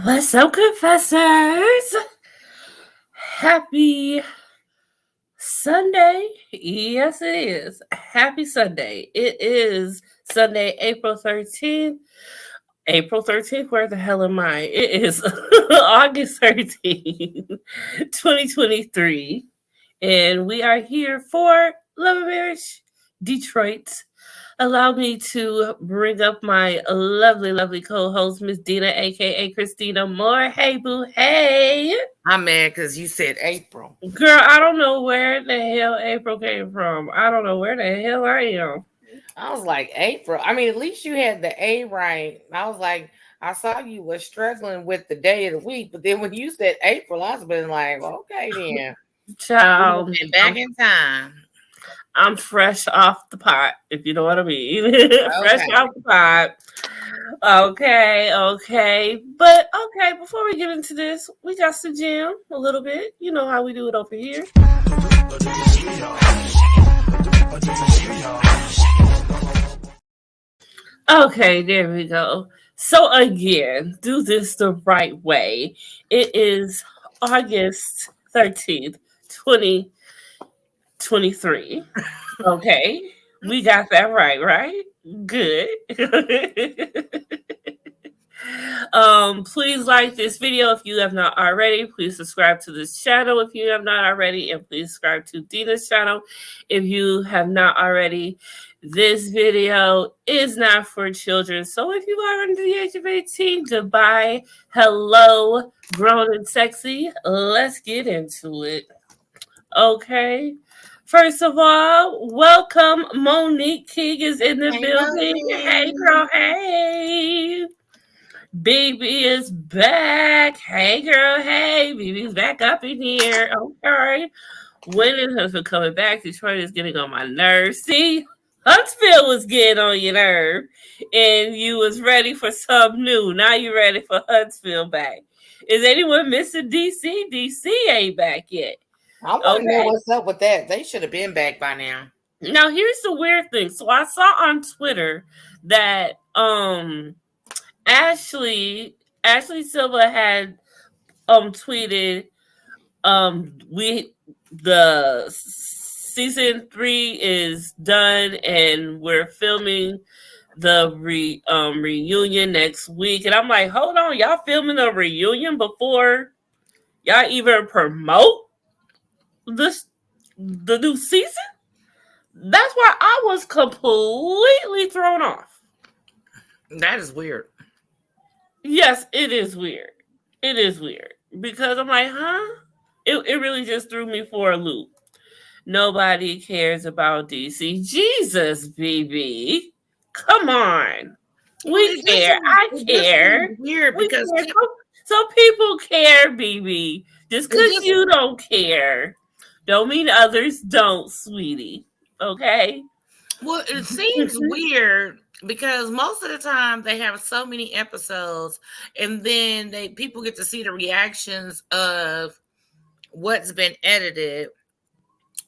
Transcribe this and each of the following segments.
What's up, confessors? Happy Sunday. Yes, it is. Happy Sunday. It is Sunday, April 13th. April 13th, where the hell am I? It is August 13th, 2023. And we are here for Love and Marriage Detroit. Allow me to bring up my lovely, lovely co-host, Miss Dina, aka Christina Moore. Hey, boo, hey. I'm mad because you said April. Girl, I don't know where the hell April came from. I don't know where the hell I am. I was like, April. I mean, at least you had the A right. I was like, I saw you was struggling with the day of the week, but then when you said April, I was been like, okay, then we have Child, been back in time. I'm fresh off the pot, if you know what I mean. Fresh Okay. off the pot. Okay, okay. But okay, before we get into this, we got to jam a little bit. You know how we do it over here. Okay, there we go. So again, do this the right way. It is August 13th, 2023. Okay. We got that right? Good. Please like this video if you have not already. Please subscribe to this channel if you have not already, and please subscribe to Dina's channel if you have not already. This video is not for children, so if you are under the age of 18, goodbye, hello, grown and sexy. Let's get into it. Okay. First of all, welcome. Monique King is in the Hey, building. Hey, Monique. girl. Hey. BB is back. Hey, girl. Hey. BB's back up in here. Okay. When is Huntsville coming back? Detroit is getting on my nerves. See, Huntsville was getting on your nerve, and you was ready for something new. Now you're ready for Huntsville back. Is anyone missing DC? DC ain't back yet. I want to know Okay. what's up with that. They should have been back by now. Now here's the weird thing. So I saw on Twitter that Ashley Silva had tweeted we the season 3 is done and we're filming the reunion next week. And I'm like, hold on, y'all filming a reunion before y'all even promote this the new season? That's why I was completely thrown off. That is weird. Yes, it is weird. It is weird. Because I'm like, huh? It really just threw me for a loop. Nobody cares about DC. Jesus, BB. Come on. Well, We care. I it just seems care. weird We because care. So people care, BB. Just it because just you don't care, don't mean others don't, sweetie. Okay? Well, it seems weird because most of the time they have so many episodes, and then people get to see the reactions of what's been edited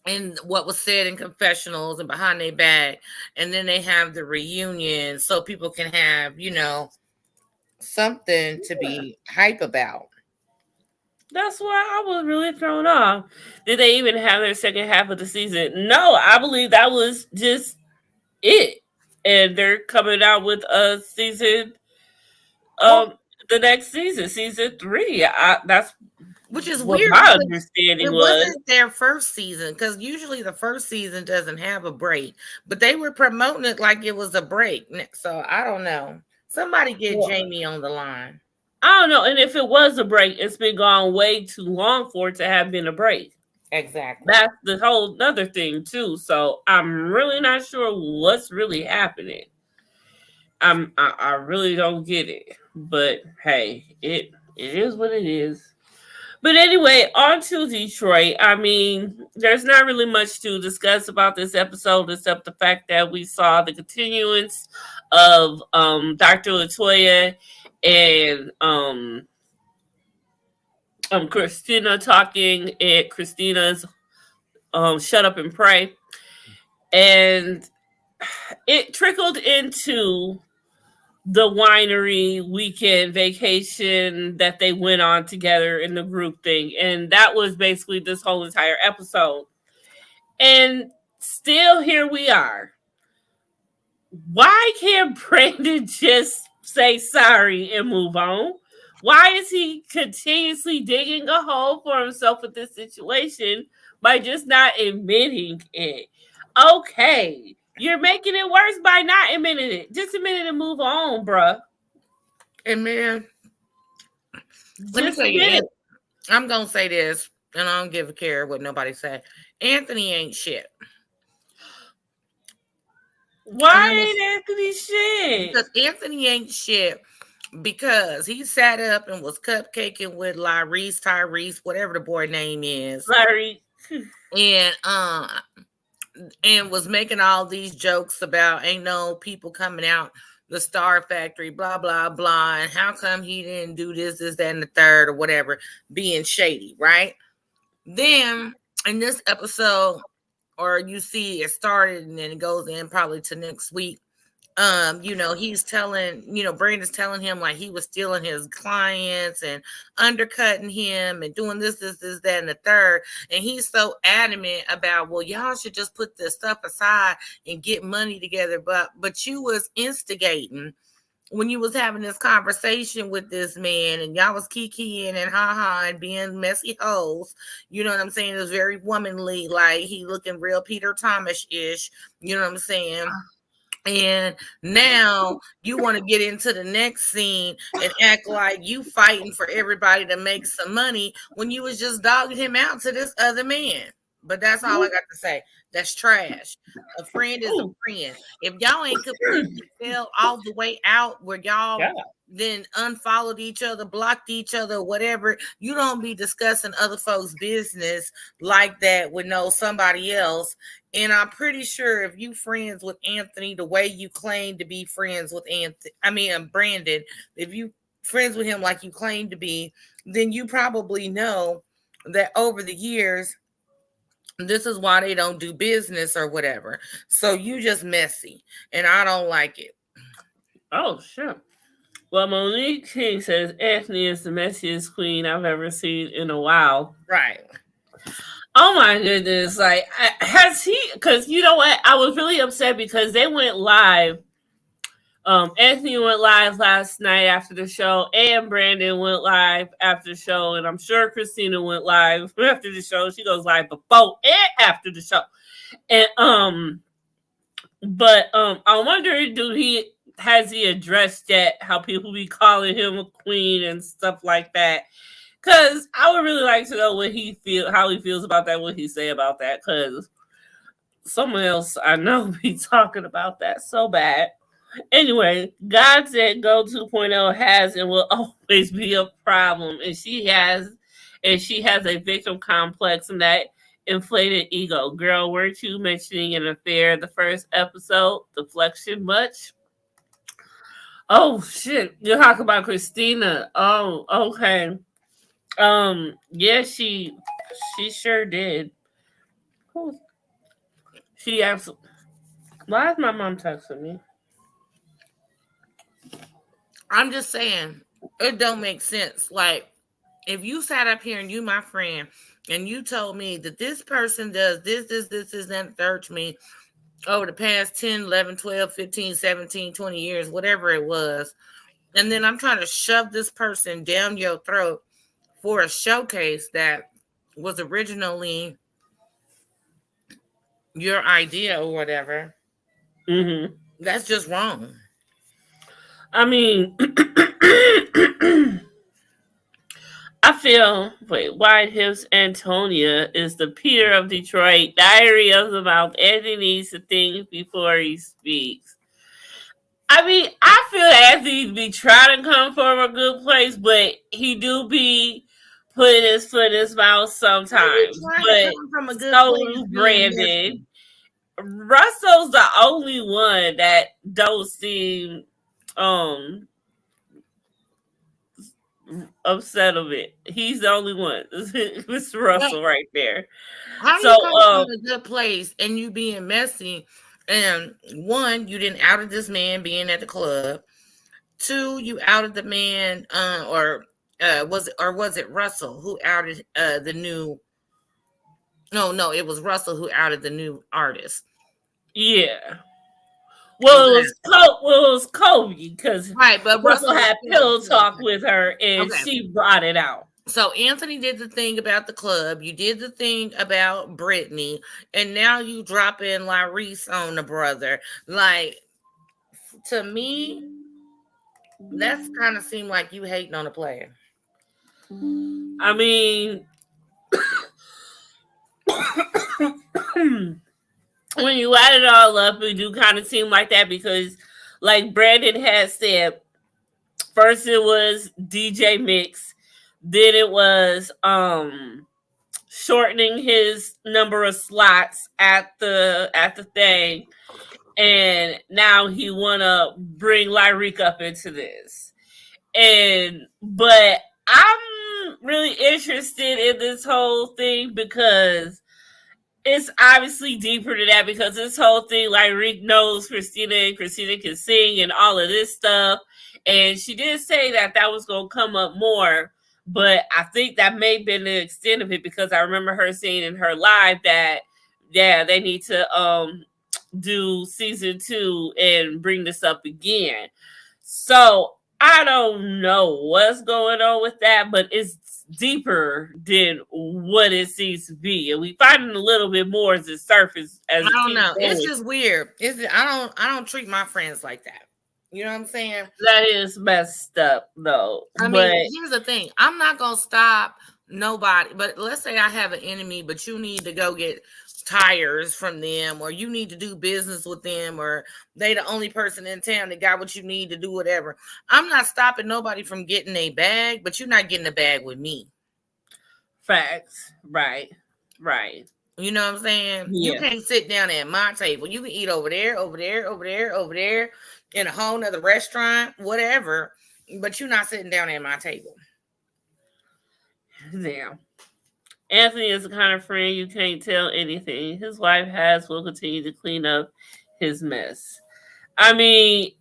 and what was said in confessionals and behind their back, and then they have the reunion so people can have something to Yeah. be hype about. That's why I was really thrown off. Did they even have their second half of the season? No, I believe that was just it. And they're coming out with a season, Well, um, the next season, season 3. That's which is what weird my because understanding it was. wasn't their first season, because usually the first season doesn't have a break, but they were promoting it like it was a break. So I don't know. Somebody get Well, Jamie on the line. I don't know. And if it was a break, it's been gone way too long for it to have been a break. Exactly. That's the whole other thing too. So I'm really not sure what's really happening. I really don't get it. But hey, it is what it is. But anyway, on to Detroit. I mean, there's not really much to discuss about this episode except the fact that we saw the continuance of Dr. Latoya and Christina talking at Christina's Shut Up and Pray. And it trickled into the winery weekend vacation that they went on together in the group thing. And that was basically this whole entire episode. And still here we are. Why can't Brandon just say sorry and move on? Why is he continuously digging a hole for himself with this situation by just not admitting it? Okay, you're making it worse by not admitting it. Just admit it and move on, bruh. And man, let me Just tell you, admit it. I'm gonna say this, and I don't give a care what nobody say. Anthony ain't shit. And Why I'm ain't Anthony shit? because Anthony ain't shit because he sat up and was cupcaking with Tyrese, whatever the boy name is, Larry. and was making all these jokes about ain't no people coming out the Star Factory, blah blah blah, and how come he didn't do this, that, and the third, or whatever, being shady, right? Then in this episode, or you see it started and then it goes in probably to next week. He's telling, Brandon's telling him like he was stealing his clients and undercutting him and doing this, that, and the third. And he's so adamant about, well, y'all should just put this stuff aside and get money together. But you was instigating when you was having this conversation with this man and y'all was kikiing and ha and being messy hoes. You know what I'm saying? It was very womanly, like he looking real Peter Thomas-ish. You know what I'm saying? And now you want to get into the next scene and act like you fighting for everybody to make some money when you was just dogging him out to this other man. But that's all I got to say. That's trash. A friend is a friend. If y'all ain't completely fell all the way out where y'all Yeah. then unfollowed each other, blocked each other, whatever, you don't be discussing other folks' business like that with somebody else. And I'm pretty sure if you friends with Anthony the way you claim to be friends with Brandon, if you friends with him like you claim to be, then you probably know that over the years, this is why they don't do business or whatever. So you just messy, and I don't like it. Oh, sure. Well, Monique King says Anthony is the messiest queen I've ever seen in a while. Right. Oh my goodness! Like, has he? Because you know what? I was really upset because they went live. Anthony went live last night after the show, and Brandon went live after the show, and I'm sure Christina went live after the show. She goes live before and after the show, and I wonder, has he addressed yet how people be calling him a queen and stuff like that? Because I would really like to know how he feels about that, what he say about that. Because someone else I know be talking about that so bad. Anyway, God said Go 2.0 has and will always be a problem, and she has a victim complex and that inflated ego. Girl, weren't you mentioning an affair the first episode? Deflection much? Oh shit! You're talking about Christina. Oh, okay. Yeah, she sure did. She absolutely. Why is my mom texting me? I'm just saying, it don't make sense. Like, if you sat up here and you, my friend, and you told me that this person does this, and third to me over the past 10, 11, 12, 15, 17, 20 years, whatever it was, and then I'm trying to shove this person down your throat for a showcase that was originally your idea or whatever, Mm-hmm. that's just wrong. I mean, I feel, White Hips Antonia is the Peter of Detroit, diary of the mouth. Anthony needs to think before he speaks. I mean, I feel Anthony be trying to come from a good place, but he do be putting his foot in his mouth sometimes. Trying to But come from a good so place do being Brandon. messy. Russell's the only one that don't seem um upset of it. He's the only one. Mr. Russell right there. How So you come from a good place and you being messy? And one, you didn't outed this man being at the club. Two, you outed the man, or was it Russell who outed the new? No, no, it was Russell who outed the new artist. Yeah. Was Well, that It was Kobe because right? But Russell Russell was had killed. pillow talk with her and Okay. she brought it out. So Anthony did the thing about the club. You did the thing about Brittany, and now you drop in Lyrese on the brother. Like, to me, that's kind of seemed like you hating on a player. I mean, when you add it all up, it do kind of seem like that because, like Brandon has said, first it was DJ Mix, then it was shortening his number of slots at the thing, and now he wanna bring Lyric up into this. And but I'm really interested in this whole thing because it's obviously deeper than that because this whole thing, like Rick knows Christina and Christina can sing and all of this stuff. And she did say that that was going to come up more, but I think that may have been the extent of it because I remember her saying in her live that, yeah, they need to do season 2 and bring this up again. So I don't know what's going on with that, but it's deeper than what it seems to be, and we find a little bit more as it surfaces I as it don't keeps know. It's going. just weird. I don't treat my friends like that. You know what I'm saying? That is messed up, though. I mean, But here's the thing. I'm not gonna stop nobody. But let's say I have an enemy, but you need to go get tires from them, or you need to do business with them, or they the only person in town that got what you need to do whatever. I'm not stopping nobody from getting a bag, but you're not getting a bag with me. facts, right, right, You know what I'm saying? You yeah. can't sit down at my table. You can eat over there, over there, over there, over there, in a whole nother restaurant, whatever. But you're not sitting down at my table. Damn. Anthony is the kind of friend you can't tell anything. His wife has will continue to clean up his mess. I mean,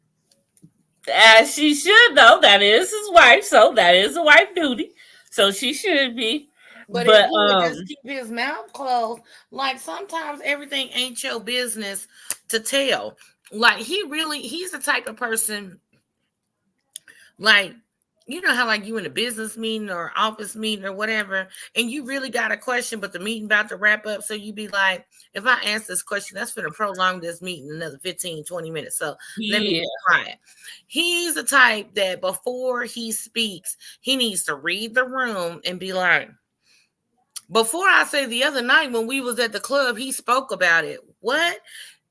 as she should though. That is his wife, so that is a wife duty. So she should be. But if But he would just keep his mouth closed, like sometimes everything ain't your business to tell. Like he's the type of person, like, you know how, like, you in a business meeting or office meeting or whatever, and you really got a question, but the meeting about to wrap up. So you be like, if I ask this question, that's going to prolong this meeting another 15, 20 minutes. So let me yeah, be quiet. He's the type that before he speaks, he needs to read the room and be like, before I say the other night when we was at the club, he spoke about it. What?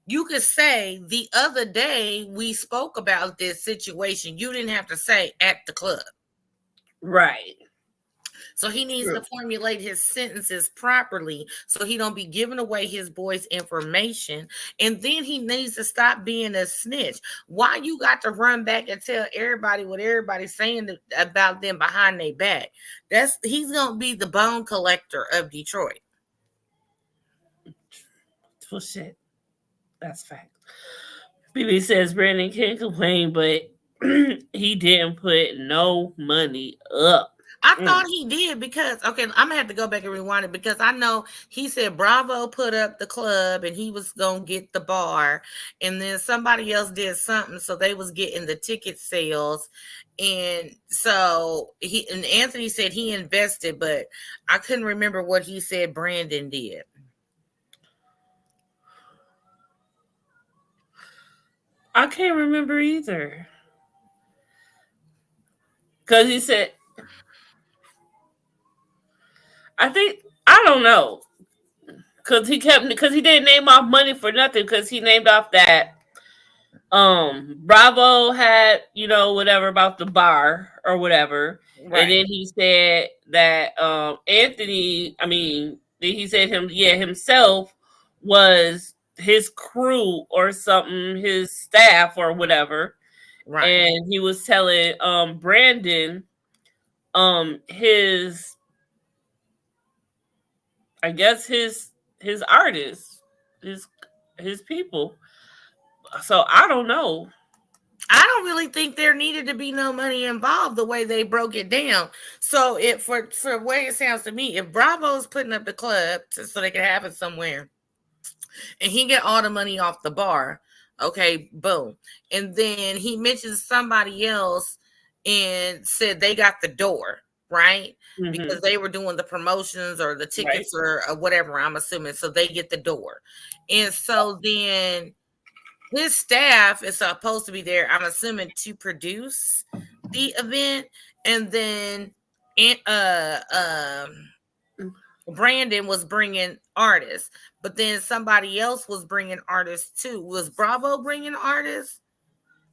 You could say the other day we spoke about this situation. You didn't have to say at the club. right. So he needs True. to formulate his sentences properly so he don't be giving away his boy's information. And then he needs to stop being a snitch. Why you got to run back and tell everybody what everybody's saying about them behind their back? He's gonna be the bone collector of Detroit. Well, shit. That's fact. BB says Brandon can't complain, but he didn't put no money up. I Mm. thought he did because, okay, I'm gonna have to go back and rewind it because I know he said Bravo put up the club and he was gonna get the bar, and then somebody else did something, so they was getting the ticket sales, and so he and Anthony said he invested, but I couldn't remember what he said Brandon did. I can't remember either. Because he said, I think, I don't know. Because he didn't name off money for nothing. Because he named off that Bravo had, whatever about the bar or whatever. And Right, then he said that Anthony, I mean, then he said himself was his crew or something, his staff or whatever. right, And he was telling Brandon his, I guess his artists, his his people. So I don't know. I don't really think there needed to be no money involved the way they broke it down. So it for the way it sounds to me, if Bravo's putting up the club so they can have it somewhere, and he get all the money off the bar, okay, boom. And then he mentions somebody else and said they got the door, right? Because Mm-hmm. they were doing the promotions or the Right. tickets or whatever, I'm assuming. So they get the door. And so then his staff is supposed to be there, I'm assuming, to produce the event. And then Brandon was bringing artists, but then somebody else was bringing artists too. Was Bravo bringing artists?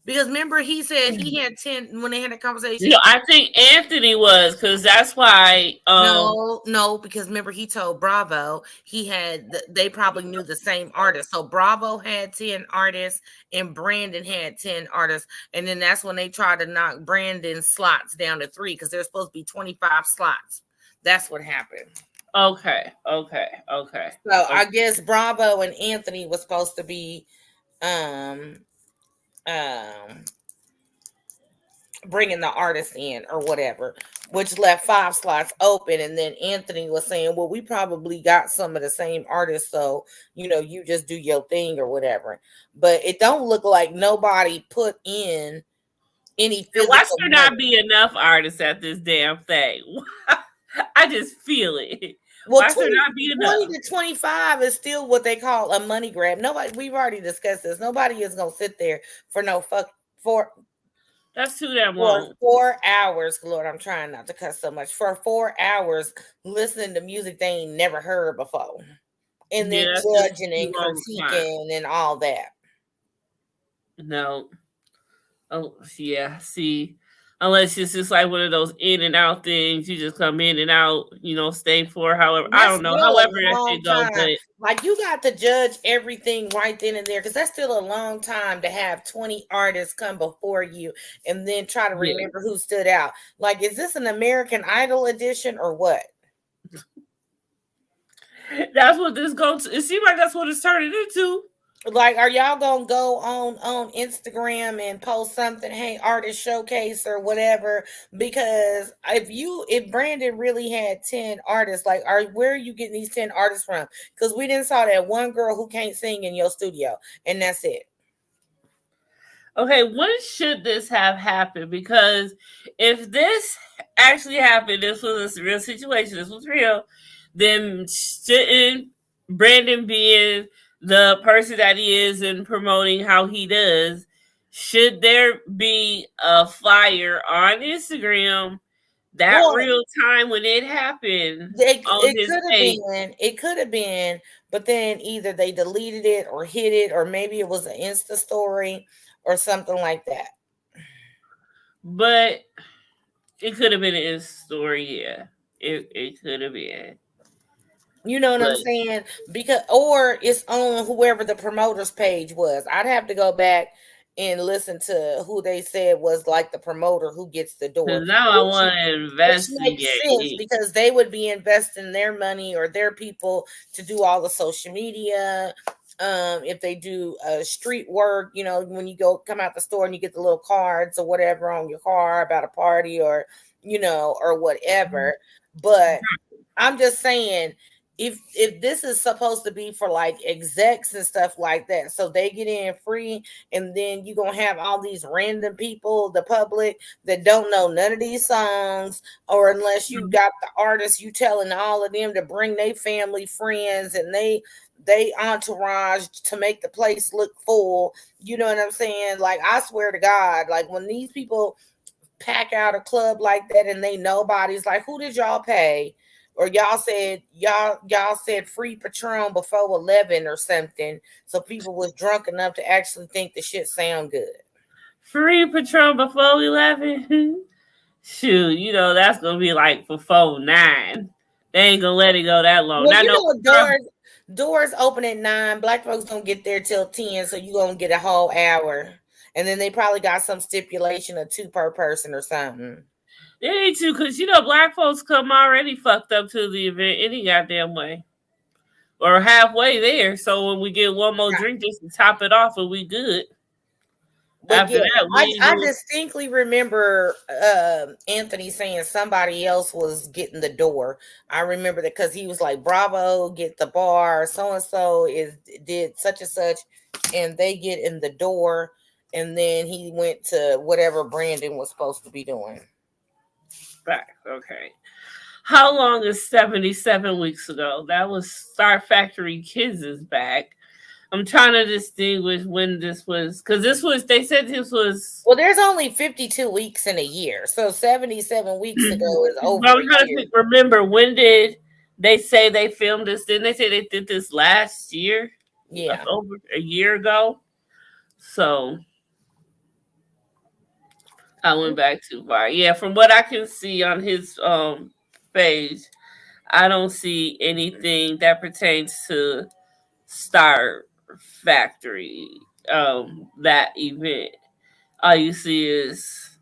Because remember, he said he had 10 when they had a conversation. No, I think Anthony was because that's why. No, no, because remember he told Bravo he had they probably knew the same artist. So Bravo had 10 artists and Brandon had 10 artists. And then that's when they tried to knock Brandon's slots down to 3 because there's supposed to be 25 slots. That's what happened. Okay, okay, okay, So okay. I guess Bravo and Anthony was supposed to be um um bringing the artist in or whatever, which left 5 slots open. And then Anthony was saying, well, we probably got some of the same artists, so you just do your thing or whatever. But it don't look like nobody put in any And why physical should there not money. be enough artists at this damn thing? I just feel it. Well, Why should there 20, not be 20 enough? to 25 is still what they call a money grab. Nobody, we've already discussed this. Nobody is gonna sit there for no fuck for That's too damn for long. 4 hours. Lord, I'm trying not to cuss so much. For 4 hours listening to music they ain't never heard before. And Yeah, then that's just judging too and long of time. critiquing and all that. No. Oh, yeah. See, unless it's just like one of those in and out things, you just come in and out, stay for however, I That's don't know, still a however that long shit go, time. but Like you got to judge everything right then and there because that's still a long time to have 20 artists come before you and then try to yeah. remember who stood out. Like, is this an American Idol edition or what? That's what this goes to. It seems like that's what it's turning into. Like, are y'all gonna go on Instagram and post something, hey, artist showcase or whatever? Because if Brandon really had 10 artists, like, where are you getting these 10 artists from? Because we didn't saw that one girl who can't sing in your studio, and that's it. Okay, when should this have happened? Because if this actually happened, this was a real situation, this was real, then shouldn't Brandon being the person that he is and promoting how he does, should there be a flyer on Instagram that Well, real time when it happened on it his could have page? been, but then either they deleted it or hid it, or maybe it was an Insta story or something like that. But it could have been in his story, yeah. It could have been. You know what I'm But saying? Because or it's on whoever the promoter's page was. I'd have to go back and listen to who they said was like the promoter who gets the door, because now I want to which makes sense investigate. because they would be investing their money or their people to do all the social media. If they do street work, when you go come out the store and you get the little cards or whatever on your car about a party or or whatever. But I'm just saying, if this is supposed to be for like execs and stuff like that, so they get in free, and then you're gonna have all these random people, the public, that don't know none of these songs, or unless you got the artists, you telling all of them to bring their family, friends, and they entourage to make the place look full. You know what I'm saying? Like, I swear to God, like when these people pack out a club like that and they nobody's like, who did y'all pay? Or y'all said free Patron before 11 or something, so people was drunk enough to actually think the shit sound good. Free Patron before 11. Shoot, that's gonna be like for 4-9. They ain't gonna let it go that long. Well, I know doors open at 9. Black folks don't get there till 10, so you gonna get a whole hour. And then they probably got some stipulation of 2 per person or something. they need to, because black folks come already fucked up to the event any goddamn way. Or halfway there. So when we get one more drink just to top it off and we good. But After yeah, that, I distinctly remember Anthony saying somebody else was getting the door. I remember that because he was like, "Bravo, get the bar. So and so is did such and such," and they get in the door, and then he went to whatever Brandon was supposed to be doing. back. Okay. How long is 77 weeks ago? That was Star Factory Kids is back. I'm trying to distinguish when this was, because this was, they said this was, Well, there's only 52 weeks in a year, so 77 weeks ago is but over I'm a trying to year. remember, when did they say they filmed this? Didn't they say they did this last year? Yeah. Over a year ago? So I went back too far. Yeah, from what I can see on his page, I don't see anything that pertains to Star Factory, that event. All you see is,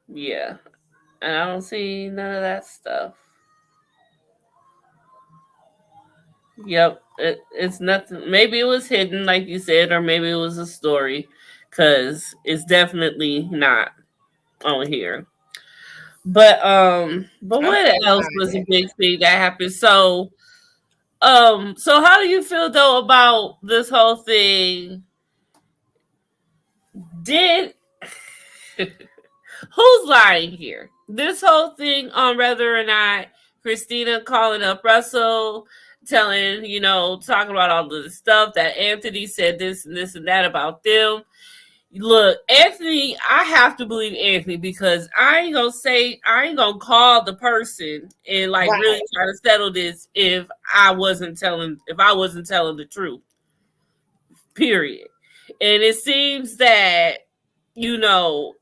yeah, and I don't see none of that stuff. Yep, it's nothing. Maybe it was hidden, like you said, or maybe it was a story, because it's definitely not on here. But I'm what trying to else find was a it. big thing that happened? So how do you feel though about this whole thing? Did Who's lying here? This whole thing on whether or not Christina calling up Russell, telling, talking about all the stuff that Anthony said this and that about them. Look, Anthony, I have to believe Anthony because I ain't gonna call the person and like really Right. try to settle this if I wasn't telling the truth. Period. And it seems that, you know,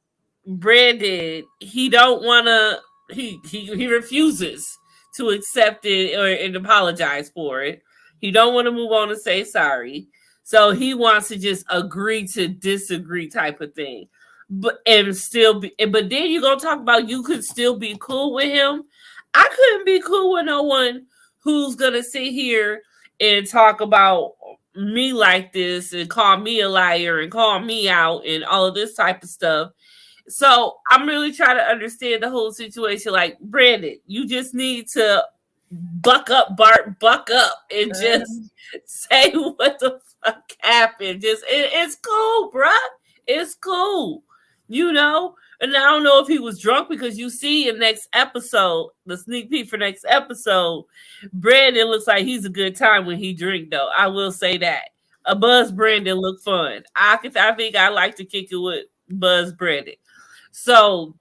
Brandon, he don't want to. He refuses to accept it or and apologize for it. He don't want to move on and say sorry. So he wants to just agree to disagree type of thing. But then you gonna talk about you could still be cool with him. I couldn't be cool with no one who's gonna sit here and talk about me like this and call me a liar and call me out and all of this type of stuff. So I'm really trying to understand the whole situation. Like, Brandon, you just need to buck up, Bart, buck up, and just Mhm. say what the fuck happened. It's cool, bruh. It's cool, you know. And I don't know if he was drunk because you see in next episode, the sneak peek for next episode, Brandon looks like he's a good time when he drink. Though I will say that a Buzz Brandon look fun. I think I like to kick it with Buzz Brandon. So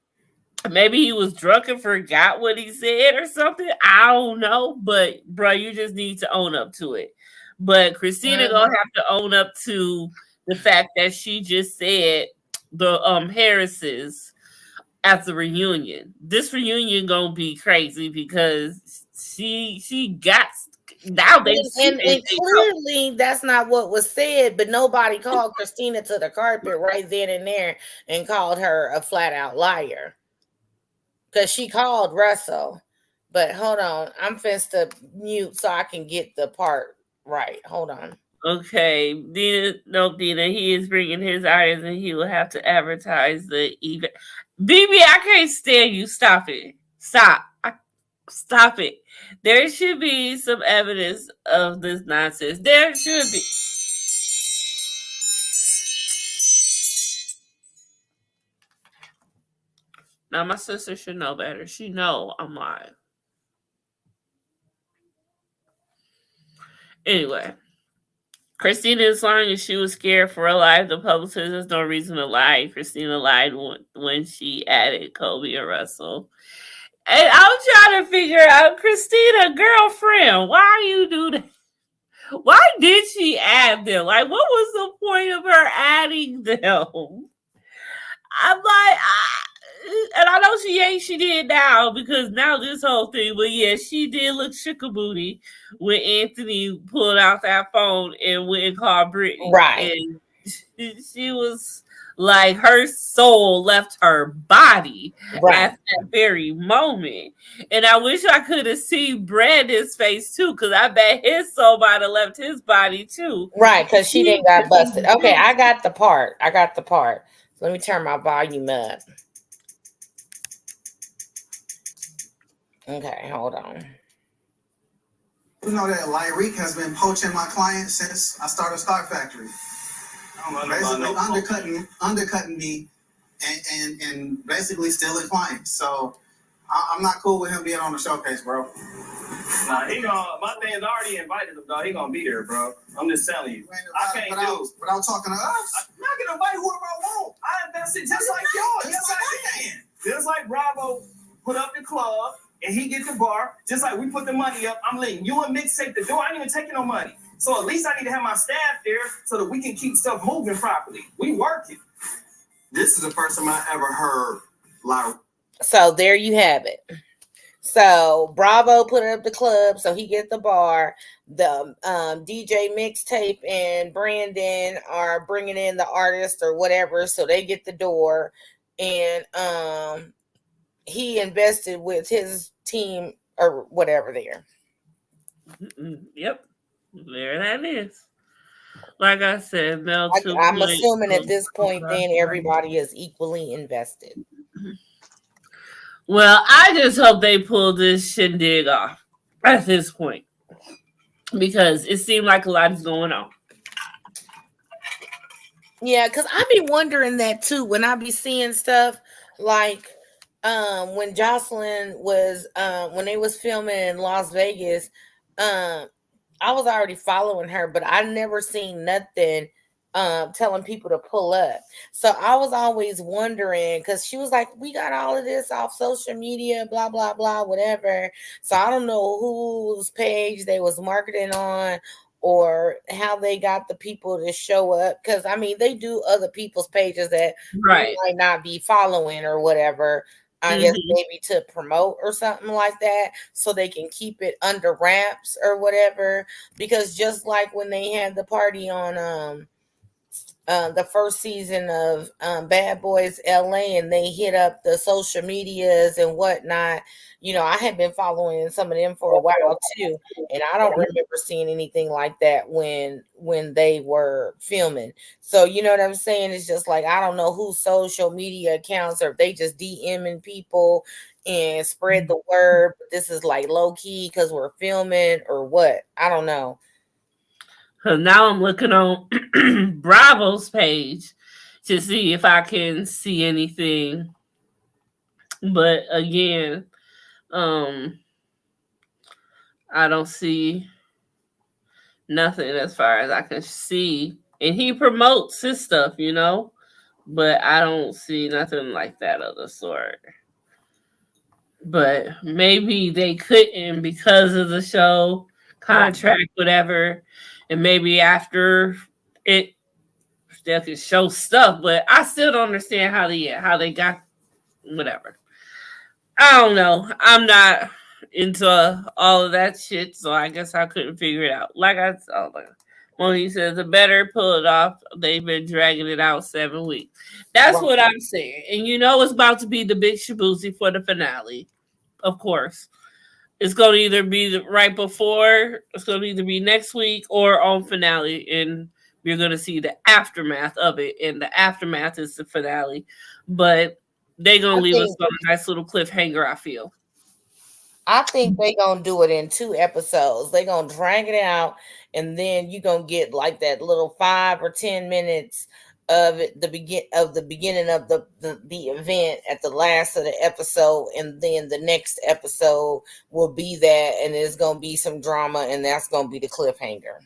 maybe he was drunk and forgot what he said or something. I don't know, but bro, you just need to own up to it. But Christina gonna Mhm. have to own up to the fact that she just said the Harrises at the reunion. This reunion gonna be crazy because she got now they see And they know. clearly that's not what was said, but nobody called Christina to the carpet right then and there and called her a flat out liar because she called Russell. But hold on, I'm finna to mute so I can get the part right. Hold on. Okay, Dina, no, Dina, he is bringing his items and he will have to advertise the event. BB, I can't stand you. Stop it. Stop it. There should be some evidence of this nonsense. There should be. Now, my sister should know better. She know I'm live. Anyway, Christina is lying and she was scared for her life. The publicist has no reason to lie. Christina lied when she added Kobe and Russell. And I'm trying to figure out, Christina, girlfriend, why you do that? Why did she add them? Like, what was the point of her adding them? I'm like, and I know she did now because now this whole thing, but yeah, she did look booty when Anthony pulled out that phone and went and called Brittany. Right. And she was Like her soul left her body Right. at that very moment. And I wish I could have seen Brandon's face too, because I bet his soul might have left his body too. Right, because she He didn't got was busted. Okay, dead. I got the part. I got the part. So let me turn my volume up. Okay, hold on. You know that Lyrique has been poaching my clients since I started Star Factory. Basically undercutting me and basically stealing clients. So I'm not cool with him being on the showcase, bro. Nah, he gonna. My thing's already invited him, dog. He gonna be there, bro. I'm just telling you. I can't do. Without talking to us. I'm not gonna invite whoever I want. I invested just like y'all. Just like I can. Just like Bravo put up the club and he get the bar. Just like we put the money up. I'm letting you and Mix take the door. I ain't even taking no money. So at least I need to have my staff there so that we can keep stuff moving properly. We working. This is the first time I ever heard Lyrique. So there you have it. So Bravo put up the club, so he get the bar. The DJ Mixtape and Brandon are bringing in the artist or whatever, so they get the door. And he invested with his team or whatever there. Yep. There that is. Like I said, Mel I'm assuming at this point, then everybody is equally invested. Well, I just hope they pull this shindig off at this point because it seemed like a lot is going on. Yeah, because I be wondering that too when I be seeing stuff like when Jocelyn was when they was filming in Las Vegas, I was already following her, but I never seen nothing telling people to pull up. So I was always wondering because she was like, we got all of this off social media, blah, blah, blah, whatever. So I don't know whose page they was marketing on or how they got the people to show up. Because I mean, they do other people's pages that we might not be following or whatever. I guess maybe to promote or something like that so they can keep it under wraps or whatever. Because just like when they had the party on the first season of Bad Boys LA and they hit up the social medias and whatnot. You know, I had been following some of them for a while too, and I don't remember seeing anything like that when they were filming. So you know what I'm saying? It's just like I don't know whose social media accounts or if they just DMing people and spread the word. But this is like low key because we're filming or what? I don't know. So now I'm looking on Bravo's page to see if I can see anything. But again, um, I don't see nothing as far as I can see. And he promotes his stuff, you know, but I don't see nothing like that of the sort. But maybe they couldn't because of the show contract, whatever. And maybe after it they can show stuff, but I still don't understand how they got whatever. I don't know. I'm not into all of that shit, so I guess I couldn't figure it out. Like I said, Monique says, the better pull it off. They've been dragging it out 7 weeks. That's what I'm saying. And you know it's about to be the big shabuzi for the finale. Of course. It's going to either be right before, it's going to either be next week or on finale. And we're going to see the aftermath of it. And the aftermath is the finale. But they're going to leave us on a nice little cliffhanger, I feel. I think they're going to do it in 2 episodes. They're going to drag it out. And then you're going to get like that little 5 or 10 minutes of it, the beginning of the event at the last of the episode, and then the next episode will be that, and there's gonna be some drama, and that's gonna be the cliffhanger.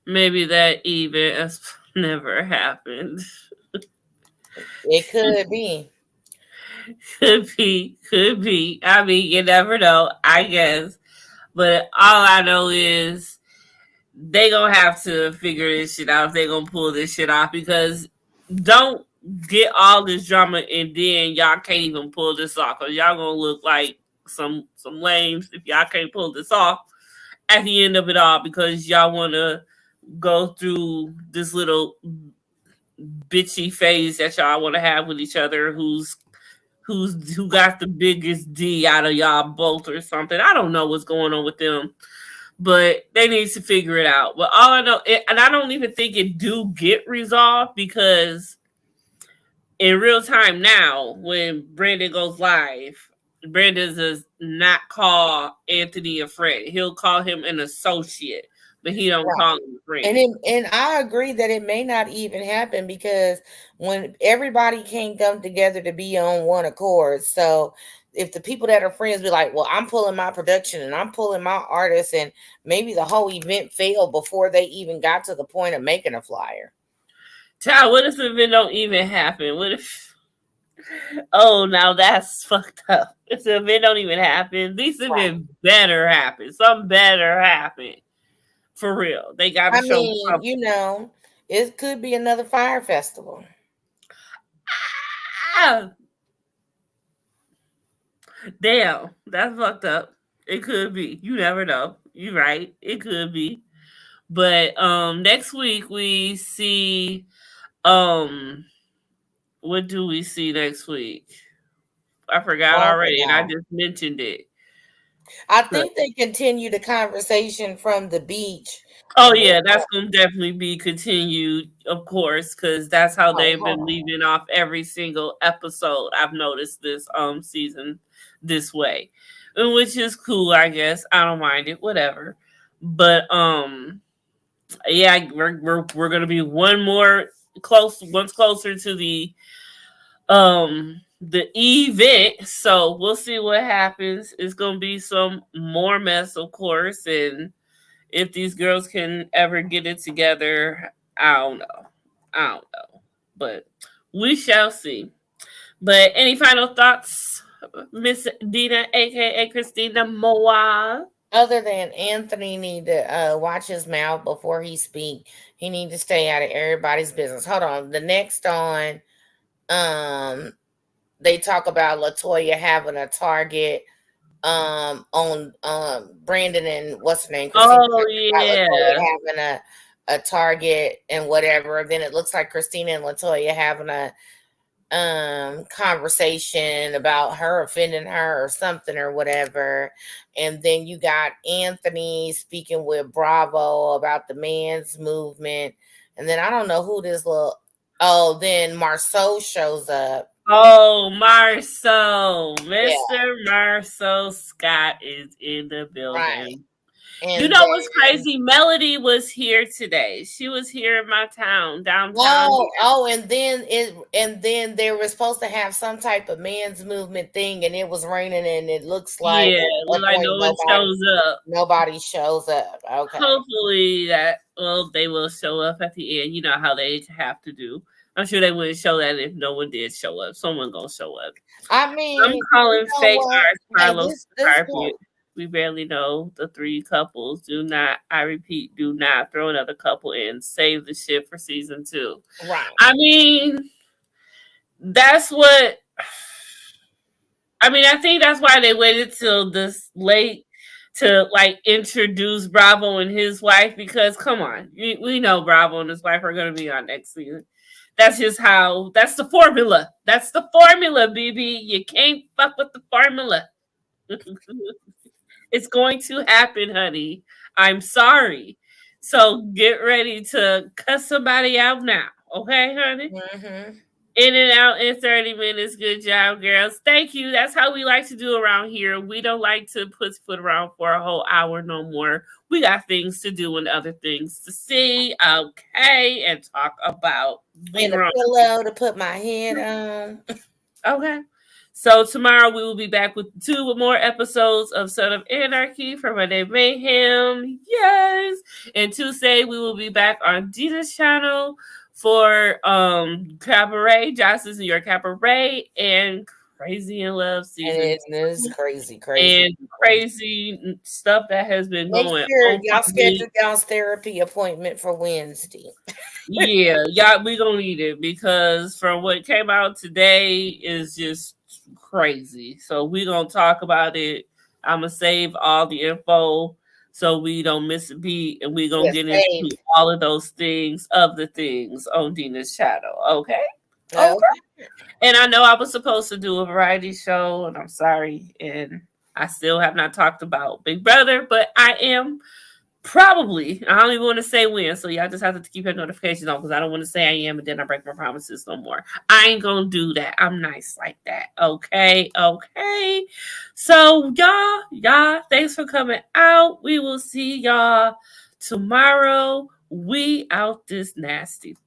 Maybe that even has never happened. It could be. Could be. I mean, you never know, I guess. But all I know is they gonna have to figure this shit out if they gonna pull this shit off, because don't get all this drama and then y'all can't even pull this off, because y'all gonna look like some lames if y'all can't pull this off at the end of it all, because y'all want to go through this little bitchy phase that y'all want to have with each other. Who got the biggest D out of y'all both or something. I don't know what's going on with them, but they need to figure it out. But all I know, and I don't even think it do get resolved because in real time now, when Brandon goes live, Brandon does not call Anthony a friend. He'll call him an associate, but he don't Right. call him a friend. And I agree that it may not even happen because when everybody can't come together to be on one accord. So if the people that are friends be like, well, I'm pulling my production and I'm pulling my artists, and maybe the whole event failed before they even got to the point of making a flyer. Child, what if the event don't even happen? What if oh now that's fucked up. If the event don't even happen, these event better happen. Something better happen. For real. They gotta I show mean, something. it could be another fire festival. Ah, damn, that's fucked up. It could be. You never know. You're right. It could be. But next week we see what do we see next week? I forgot I already and I forgot. just mentioned it. I But think they continue the conversation from the beach. oh With, yeah, that's gonna definitely be continued, of course, because that's how oh, they've hold been on. leaving off every single episode. I've noticed this season this way. And which is cool, I guess. I don't mind it, whatever. But yeah, we're gonna be once closer to the event. So we'll see what happens. It's gonna be some more mess, of course, and if these girls can ever get it together, I don't know. I don't know. But we shall see. But any final thoughts, Miss Dina, aka Christina Moa? Other than Anthony need to watch his mouth before he speak. He need to stay out of everybody's business. Hold on. The next on, um, they talk about Latoya having a target on Brandon and what's her name, Christina, Oh about yeah. Latoya having a target and whatever. Then it looks like Christina and Latoya having a conversation about her offending her or something or whatever. And then you got Anthony speaking with Bravo about the man's movement. And then I don't know who this little then Marceau shows up. Oh, Marceau. Yeah, Mr. Marceau Scott is in the right. building. You And know what's then crazy? Melody was here today. She was here in my town, downtown here. and then they were supposed to have some type of man's movement thing, and it was raining, and it looks like Yeah, at that like point no one shows up. nobody shows up. Okay. Hopefully that they will show up at the end. You know how they have to do. I'm sure they wouldn't show that if no one did show up. Someone gonna show up. I I'm mean, you calling know fake what? ours Hey, Carlos this Carpet. We barely know the three couples. Do not, I repeat, do not throw another couple in. Save the shit for season 2. right. I mean, that's what I think that's why they waited till this late to like introduce Bravo and his wife because come on, we know Bravo and his wife are going to be on next season. That's just how. That's the formula. That's the formula, BB. You can't fuck with the formula. It's going to happen, honey. I'm sorry. So get ready to cut somebody out now, okay, honey? Hmm. In and out in 30 minutes. Good job, girls. Thank you. That's how we like to do around here. We don't like to put foot around for a whole hour no more. We got things to do and other things to see, okay, and talk about. We And a grown. pillow to put my head on. Okay. So tomorrow we will be back with 2 more episodes of Son of Anarchy for Monday Mayhem. Yes. And Tuesday we will be back on Dina's channel for Cabaret, Johnson's New York Cabaret, and Crazy in Love And season it is 2. crazy, crazy, And crazy. crazy stuff that has been Make going sure on y'all for me. schedule y'all's therapy appointment for Wednesday. Yeah, y'all, we gonna need it because from what came out today is just crazy. So we gonna talk about it. I'm gonna save all the info so we don't miss a beat, and we're gonna Yes, get into all of those things of the things on Dina's Shadow. Okay. Okay. And I know I was supposed to do a variety show, and I'm sorry, and I still have not talked about Big Brother, but I am probably. I don't even want to say when, so y'all just have to keep your notifications on because I don't want to say I am and then I break my promises no more. I ain't gonna do that. I'm nice like that. Okay, okay. So y'all, thanks for coming out. We will see y'all tomorrow. We out this nasty.